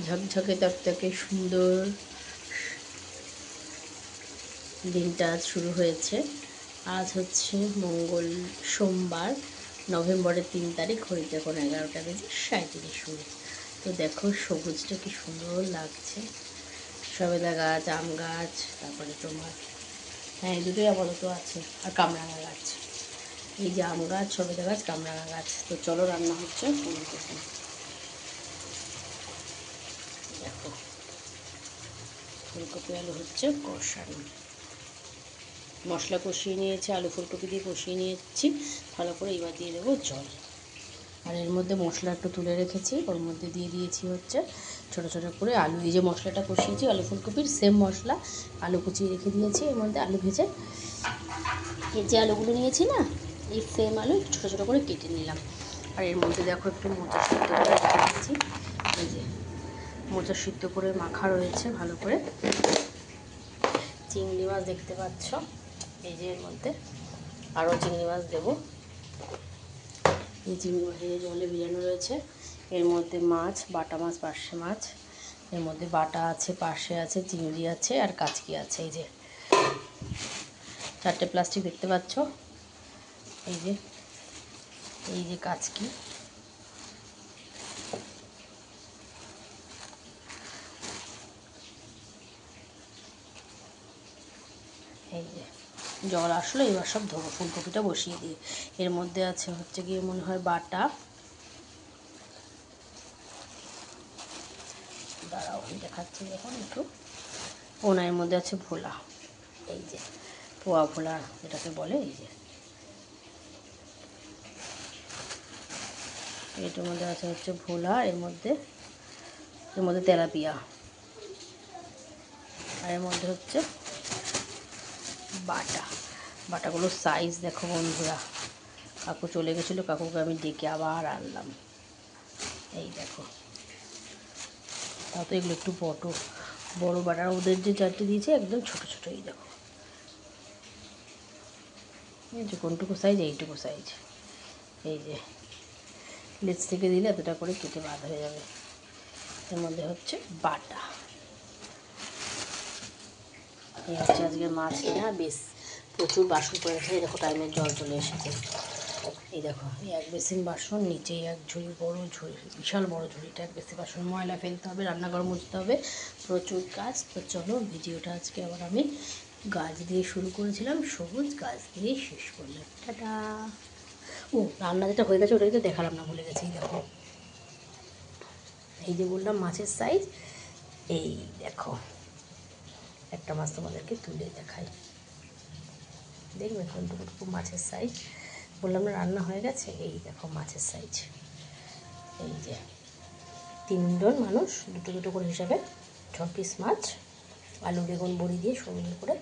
ঝকঝকে তকতকে সুন্দর দিনটা আজ শুরু হয়েছে। আজ হচ্ছে সোমবার, নভেম্বরের 3 তারিখ, ঘড়িতে এখন 11:37। তো দেখো সবুজটা কি সুন্দর লাগছে। সবেদা গাছ, আম গাছ, তারপরে তোমার হ্যাঁ এই দুটোই আপাতত আছে, আর কামরাঙা গাছ। এই যে আম গাছ, সবেদা গাছ, কামরাঙা গাছ। তো চলো রান্না হচ্ছে ফুলকপি। দেখো ফুলকপি আলু হচ্ছে কষানো, মশলা কষিয়ে নিয়েছি, আলু ফুলকপি দিয়ে কষিয়ে নিয়েছি ভালো করে। এবার দিয়ে দেবো জল। আর এর মধ্যে মশলা একটু তুলে রেখেছি, ওর মধ্যে দিয়ে দিয়েছি হচ্ছে ছোটো ছোটো করে আলু। এই যে মশলাটা কষিয়েছি আলু ফুলকপির, সেম মশলা আলু কুচিয়ে রেখে দিয়েছি। এর মধ্যে আলু ভেজে এই যে আলুগুলো নিয়েছি না, এই সেম আলু ছোটো ছোটো করে কেটে নিলাম। আর এর মধ্যে দেখো একটু মোচা সিদ্ধ করে রেখে দিয়েছি। এই যে মোচা সিদ্ধ করে মাখা রয়েছে ভালো করে। চিংড়ি মাছ দেখতে পাচ্ছ, এই যে এর মধ্যে আরও চিংড়ি মাছ দেবো। এই চিংড়ি মাছ এই জলে ভিজানো রয়েছে। এর মধ্যে মাছ, বাটা মাছ, পার্শে মাছ, এর মধ্যে বাটা আছে, পার্শে আছে, চিংড়ি আছে, আর কাচকি আছে। এই যে 4টে প্লাস্টিক দেখতে পাচ্ছ। এই যে কাচকি, এই যে জল আসলো। এবার সব ধোবো, ফুলকপিটা বসিয়ে দিয়ে। এর মধ্যে আছে হচ্ছে গিয়ে মনে হয় বাটা, দাঁড়াও দেখাচ্ছি এখন একটু। ওনার মধ্যে আছে ভোলা, এই যে পোয়া ভোলা যেটাকে বলে। এই যে এটার মধ্যে আছে হচ্ছে ভোলা, এর মধ্যে তেলাপিয়া, আর এর মধ্যে হচ্ছে বাটাগুলোর সাইজ দেখো বন্ধুরা। কাকু চলে গেছিলো, কাকুকে আমি ডেকে আবার আনলাম। এই দেখো, তাও তো এগুলো একটু বড় বাটা। ওদের যে 4টে দিয়েছে একদম ছোটো ছোটো। এই দেখো, এই যে কোনটুকু সাইজ, এইটুকু সাইজ। এই যে লেজ থেকে দিলে এতটা করে কেটে বাদ হয়ে যাবে। এর মধ্যে হচ্ছে বাটা। এই হচ্ছে আজকে মাছ নেওয়া, বেশ প্রচুর বাসন পড়ে গেছে। দেখো টাইমের জল চলে এসেছে। এই দেখো এই 1 বেসিন বাসন, নিচে 1 ঝুড়ি, বড় ঝুড়ি, বিশাল বড় ঝুড়িটা 1 বেসিন বাসন। ময়লা ফেলতে হবে, রান্নাঘর মুছতে হবে, প্রচুর কাজ। তো চলো ভিডিওটা আজকে আবার আমি গাছ দিয়ে শুরু করেছিলাম, সবুজ গাছ দিয়ে শেষ করলাম। টাটা। ও রান্না যেটা হয়ে গেছে ওটা কিন্তু দেখালাম না, ভুলে গেছি। দেখো এই যে বললাম মাছের সাইজ, এই দেখো একটা মাছ তোমাদেরকে তুলে দেখাই, দেখবে কোনটুকু মাছের সাইজ। বললাম না রান্না হয়ে গেছে। এই দেখো মাছের সাইজ। এই যে 3 জন মানুষ 2 2 করে হিসাবে 6 পিস মাছ, আলু বেগুন বড়ি দিয়ে সুন্দর করে